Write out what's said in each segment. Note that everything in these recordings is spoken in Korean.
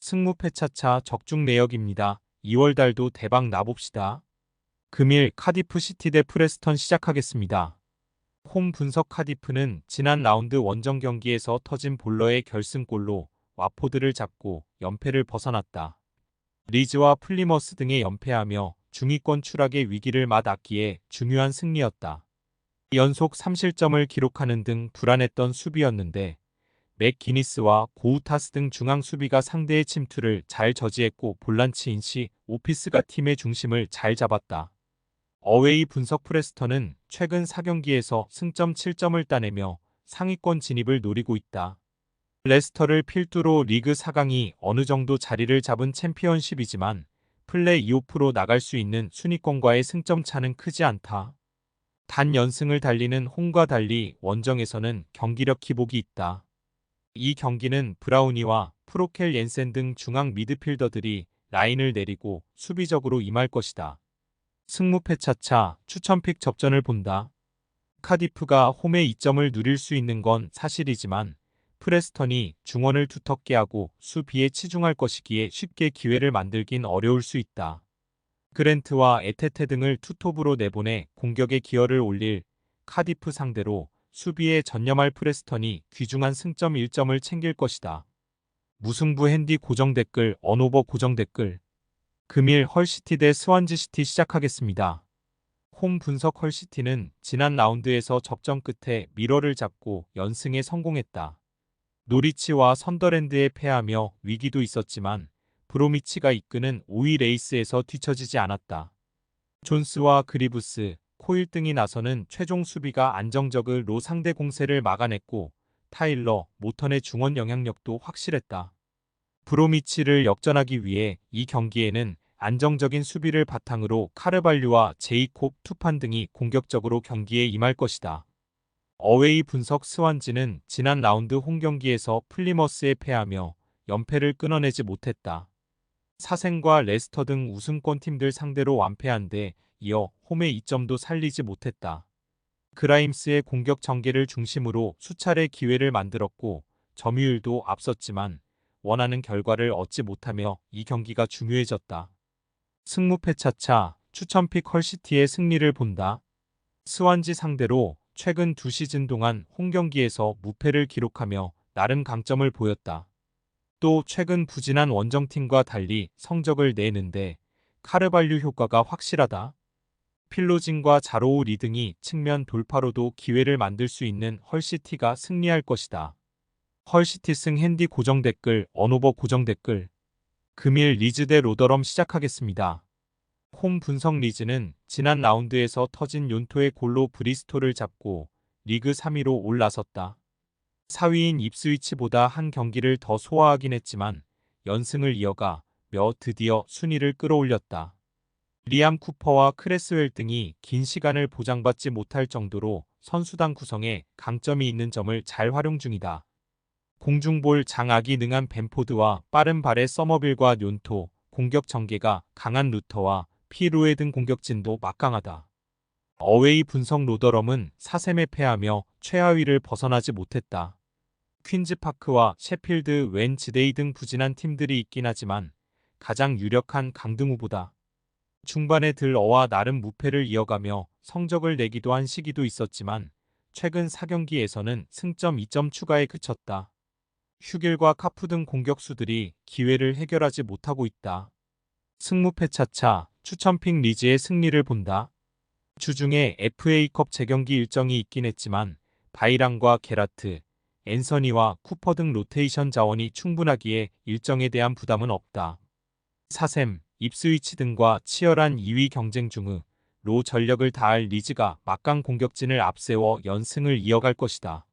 승무패차차 적중 내역입니다. 2월 달도 대박 나봅시다. 금일 카디프 시티 대 프레스턴 시작하겠습니다. 홈 분석 카디프는 지난 라운드 원정 경기에서 터진 볼러의 결승골로 와포드를 잡고 연패를 벗어났다. 리즈와 플리머스 등에 연패하며 중위권 추락의 위기를 맞았기에 중요한 승리였다. 연속 3실점을 기록하는 등 불안했던 수비였는데 맥기니스와 고우타스 등 중앙 수비가 상대의 침투를 잘 저지했고 볼란치인 시 오피스가 팀의 중심을 잘 잡았다. 어웨이 분석 프레스턴은 최근 4경기에서 승점 7점을 따내며 상위권 진입을 노리고 있다. 레스터를 필두로 리그 4강이 어느 정도 자리를 잡은 챔피언십이지만 플레이오프로 나갈 수 있는 순위권과의 승점 차는 크지 않다. 단 연승을 달리는 홈과 달리 원정에서는 경기력 기복이 있다. 이 경기는 브라우니와 프로켈 옌센 등 중앙 미드필더들이 라인을 내리고 수비적으로 임할 것이다. 승무패차차 추천픽 접전을 본다. 카디프가 홈에 2점을 누릴 수 있는 건 사실이지만 프레스턴이 중원을 두텁게 하고 수비에 치중할 것이기에 쉽게 기회를 만들긴 어려울 수 있다. 그랜트와 에테테 등을 투톱으로 내보내 공격에 기여를 올릴 카디프 상대로 수비에 전념할 프레스턴이 귀중한 승점 1점을 챙길 것이다. 무승부 핸디 고정 댓글 언오버 고정 댓글 금일 헐시티 대 스완지시티 시작하겠습니다. 홈 분석 헐시티는 지난 라운드에서 접전 끝에 미러를 잡고 연승에 성공했다. 노리치와 선더랜드에 패하며 위기도 있었지만 브로미치가 이끄는 5위 레이스에서 뒤처지지 않았다. 존스와 그리브스, 코일 등이 나서는 최종 수비가 안정적으로 상대 공세를 막아냈고 타일러, 모턴의 중원 영향력도 확실했다. 브로미치를 역전하기 위해 이 경기에는 안정적인 수비를 바탕으로 카르발류와 제이콥 투판 등이 공격적으로 경기에 임할 것이다. 어웨이 분석 스완지는 지난 라운드 홈경기에서 플리머스에 패하며 연패를 끊어내지 못했다. 사생과 레스터 등 우승권 팀들 상대로 완패한 데 이어 홈의 2점도 살리지 못했다. 그라임스의 공격 전개를 중심으로 수차례 기회를 만들었고 점유율도 앞섰지만 원하는 결과를 얻지 못하며 이 경기가 중요해졌다. 승무패차차 추천픽 헐시티의 승리를 본다. 스완지 상대로 최근 2시즌 동안 홈경기에서 무패를 기록하며 나름 강점을 보였다. 또 최근 부진한 원정팀과 달리 성적을 내는데 카르발류 효과가 확실하다. 필로진과 자로우 리등이 측면 돌파로도 기회를 만들 수 있는 헐시티가 승리할 것이다. 헐시티 승 핸디 고정 댓글 언오버 고정 댓글 금일 리즈 대 로더럼 시작하겠습니다. 홈 분석 리즈는 지난 라운드에서 터진 욘토의 골로 브리스톨을 잡고 리그 3위로 올라섰다. 4위인 입스위치보다 한 경기를 더 소화하긴 했지만 연승을 이어가 드디어 순위를 끌어올렸다. 리암 쿠퍼와 크레스웰 등이 긴 시간을 보장받지 못할 정도로 선수단 구성에 강점이 있는 점을 잘 활용 중이다. 공중볼 장악이 능한 벤포드와 빠른 발의 서머빌과 욘토, 공격 전개가 강한 루터와 피루에 등 공격진도 막강하다. 어웨이 분석 로더럼은 4셈에 패하며 최하위를 벗어나지 못했다. 퀸즈파크와 셰필드 웬즈데이 등 부진한 팀들이 있긴 하지만 가장 유력한 강등 후보다. 중반에 들어와 나름 무패를 이어가며 성적을 내기도 한 시기도 있었지만 최근 4경기에서는 승점 2점 추가에 그쳤다. 휴길과 카프 등 공격수들이 기회를 해결하지 못하고 있다. 승무패차차 추천픽 리즈의 승리를 본다. 주중에 FA컵 재경기 일정이 있긴 했지만 바이랑과 게라트, 앤서니와 쿠퍼 등 로테이션 자원이 충분하기에 일정에 대한 부담은 없다. 사셈, 입스위치 등과 치열한 2위 경쟁 중으로 전력을 다할 리즈가 막강 공격진을 앞세워 연승을 이어갈 것이다.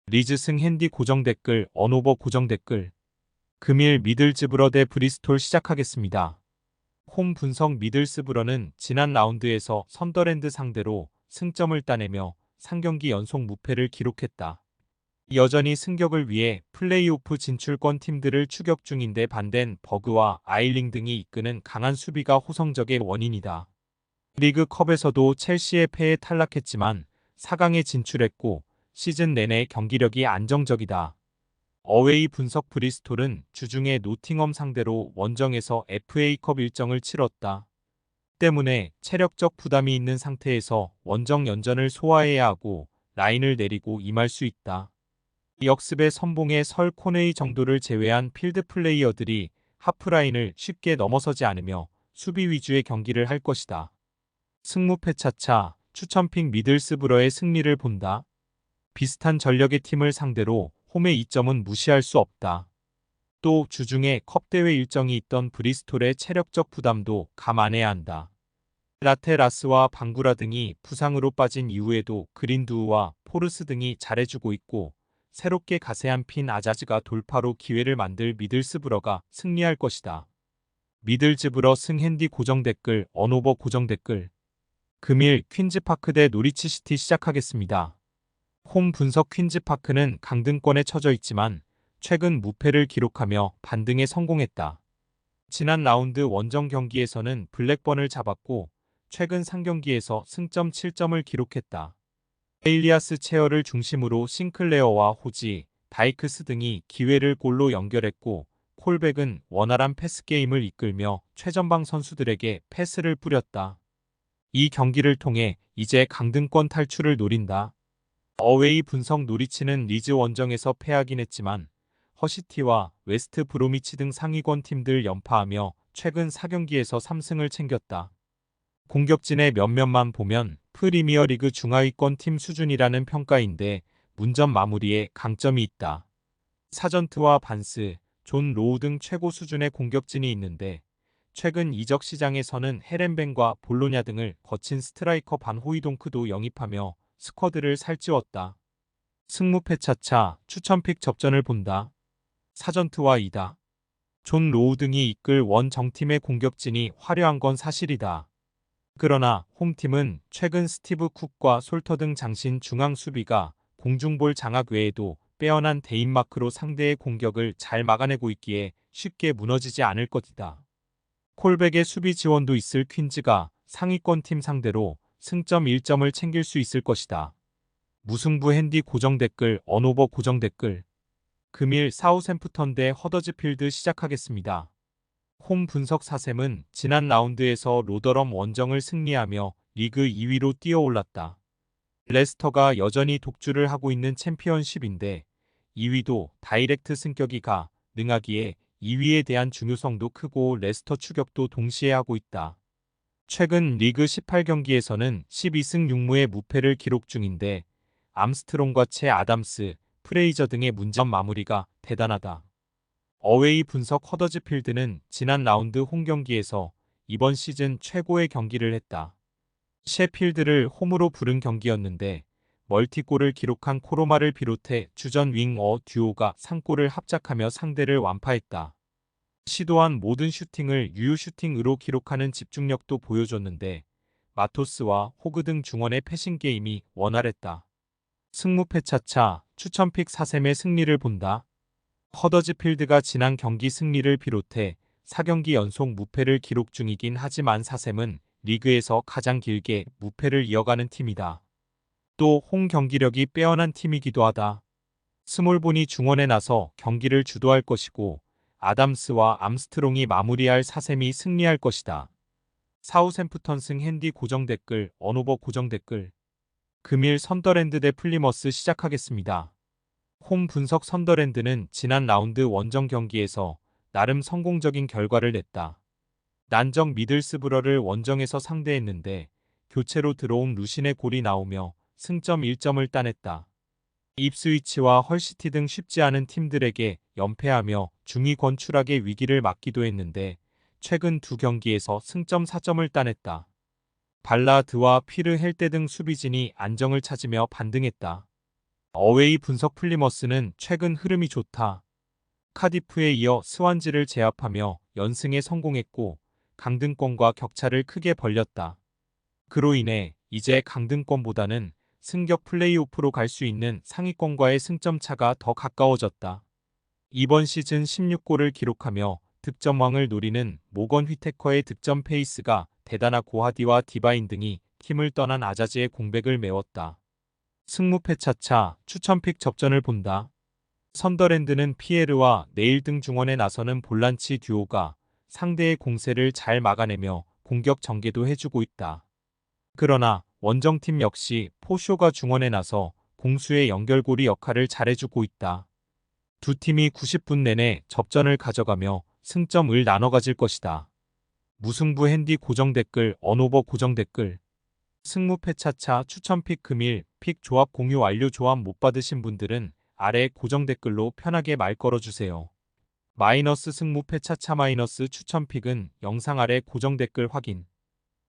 리즈 승 핸디 고정 댓글 언오버 고정 댓글 금일 미들즈브러 대 브리스톨 시작하겠습니다. 홈 분석 미들스브러는 지난 라운드에서 선더랜드 상대로 승점을 따내며 3경기 연속 무패를 기록했다. 여전히 승격을 위해 플레이오프 진출권 팀들을 추격 중인데 반댄 버그와 아일링 등이 이끄는 강한 수비가 호성적의 원인이다. 리그컵에서도 첼시의 패에 탈락했지만 4강에 진출했고 시즌 내내 경기력이 안정적이다. 어웨이 분석 브리스톨은 주중에 노팅엄 상대로 원정에서 FA컵 일정을 치렀다. 때문에 체력적 부담이 있는 상태에서 원정 연전을 소화해야 하고 라인을 내리고 임할 수 있다. 역습의 선봉의 설 코네이 정도를 제외한 필드 플레이어들이 하프라인을 쉽게 넘어서지 않으며 수비 위주의 경기를 할 것이다. 승무패 차차 추천픽 미들스브러의 승리를 본다. 비슷한 전력의 팀을 상대로 홈의 이점은 무시할 수 없다. 또 주중에 컵대회 일정이 있던 브리스톨의 체력적 부담도 감안해야 한다. 라테라스와 방구라 등이 부상으로 빠진 이후에도 그린두우와 포르스 등이 잘해주고 있고 새롭게 가세한 핀 아자즈가 돌파로 기회를 만들 미들스브러가 승리할 것이다. 미들즈브러 승핸디 고정 댓글 언오버 고정 댓글 금일 퀸즈파크 대 노리치시티 시작하겠습니다. 홈 분석 퀸즈파크는 강등권에 처져 있지만 최근 무패를 기록하며 반등에 성공했다. 지난 라운드 원정 경기에서는 블랙번을 잡았고 최근 3경기에서 승점 7점을 기록했다. 에일리아스 체어를 중심으로 싱클레어와 호지, 다이크스 등이 기회를 골로 연결했고 콜백은 원활한 패스 게임을 이끌며 최전방 선수들에게 패스를 뿌렸다. 이 경기를 통해 이제 강등권 탈출을 노린다. 어웨이 분석 노리치는 리즈 원정에서 패하긴 했지만 허시티와 웨스트 브로미치 등 상위권 팀들 연파하며 최근 4경기에서 3승을 챙겼다. 공격진의 몇몇만 보면 프리미어리그 중하위권 팀 수준이라는 평가인데 문전 마무리에 강점이 있다. 사전트와 반스, 존 로우 등 최고 수준의 공격진이 있는데 최근 이적 시장에서는 헤렌벤과 볼로냐 등을 거친 스트라이커 반 호이동크도 영입하며 스쿼드를 살찌웠다. 승무패 차차 추천픽 접전을 본다. 사전트와 이다. 존 로우 등이 이끌 원정팀의 공격진이 화려한 건 사실이다. 그러나 홈팀은 최근 스티브 쿡과 솔터 등 장신 중앙 수비가 공중볼 장악 외에도 빼어난 대인마크로 상대의 공격을 잘 막아내고 있기에 쉽게 무너지지 않을 것이다. 콜백의 수비 지원도 있을 퀸즈가 상위권 팀 상대로 승점 1점을 챙길 수 있을 것이다. 무승부 핸디 고정 댓글 언오버 고정 댓글 금일 사우샘프턴 대 허더즈필드 시작하겠습니다. 홈 분석 사셈은 지난 라운드에서 로더럼 원정을 승리하며 리그 2위로 뛰어올랐다. 레스터가 여전히 독주를 하고 있는 챔피언십인데 2위도 다이렉트 승격이 능하기에 2위에 대한 중요성도 크고 레스터 추격도 동시에 하고 있다. 최근 리그 18경기에서는 12승 6무의 무패를 기록 중인데 암스트롱과 채 아담스, 프레이저 등의 문점 마무리가 대단하다. 어웨이 분석 허더즈필드는 지난 라운드 홈경기에서 이번 시즌 최고의 경기를 했다. 셰필드를 홈으로 부른 경기였는데 멀티골을 기록한 코로마를 비롯해 주전 윙어 듀오가 3골을 합작하며 상대를 완파했다. 시도한 모든 슈팅을 유효 슈팅으로 기록하는 집중력도 보여줬는데 마토스와 호그 등 중원의 패싱 게임이 원활했다. 승무패 차차 추천픽 사셈의 승리를 본다. 허더즈필드가 지난 경기 승리를 비롯해 4경기 연속 무패를 기록 중이긴 하지만 사셈은 리그에서 가장 길게 무패를 이어가는 팀이다. 또 홈 경기력이 빼어난 팀이기도 하다. 스몰본이 중원에 나서 경기를 주도할 것이고 아담스와 암스트롱이 마무리할 사셈이 승리할 것이다. 사우샘프턴 승 핸디 고정 댓글 언오버 고정 댓글 금일 선더랜드 대 플리머스 시작하겠습니다. 홈 분석 선더랜드는 지난 라운드 원정 경기에서 나름 성공적인 결과를 냈다. 난적 미들스브러를 원정에서 상대했는데 교체로 들어온 루신의 골이 나오며 승점 1점을 따냈다. 입스위치와 헐시티 등 쉽지 않은 팀들에게 연패하며 중위권 추락의 위기를 맞기도 했는데 최근 두 경기에서 승점 4점을 따냈다. 발라드와 피르 헬대 등 수비진이 안정을 찾으며 반등했다. 어웨이 분석 플리머스는 최근 흐름이 좋다. 카디프에 이어 스완지를 제압하며 연승에 성공했고 강등권과 격차를 크게 벌렸다. 그로 인해 이제 강등권보다는 승격 플레이오프로 갈 수 있는 상위권과의 승점 차가 더 가까워졌다. 이번 시즌 16골을 기록하며 득점왕을 노리는 모건 휘테커의 득점 페이스가 대단하 고하디와 디바인 등이 팀을 떠난 아자즈의 공백을 메웠다. 승무패 차차 추천픽 접전을 본다. 선더랜드는 피에르와 네일 등 중원에 나서는 볼란치 듀오가 상대의 공세를 잘 막아내며 공격 전개도 해주고 있다. 그러나 원정팀 역시 포쇼가 중원에 나서 공수의 연결고리 역할을 잘해주고 있다. 두 팀이 90분 내내 접전을 가져가며 승점을 나눠 가질 것이다. 무승부 핸디 고정 댓글, 언오버 고정 댓글. 승무패 차차 추천픽 금일 픽 조합 공유 완료. 조합 못 받으신 분들은 아래 고정 댓글로 편하게 말 걸어주세요. 마이너스 승무패 차차 마이너스 추천픽은 영상 아래 고정 댓글 확인.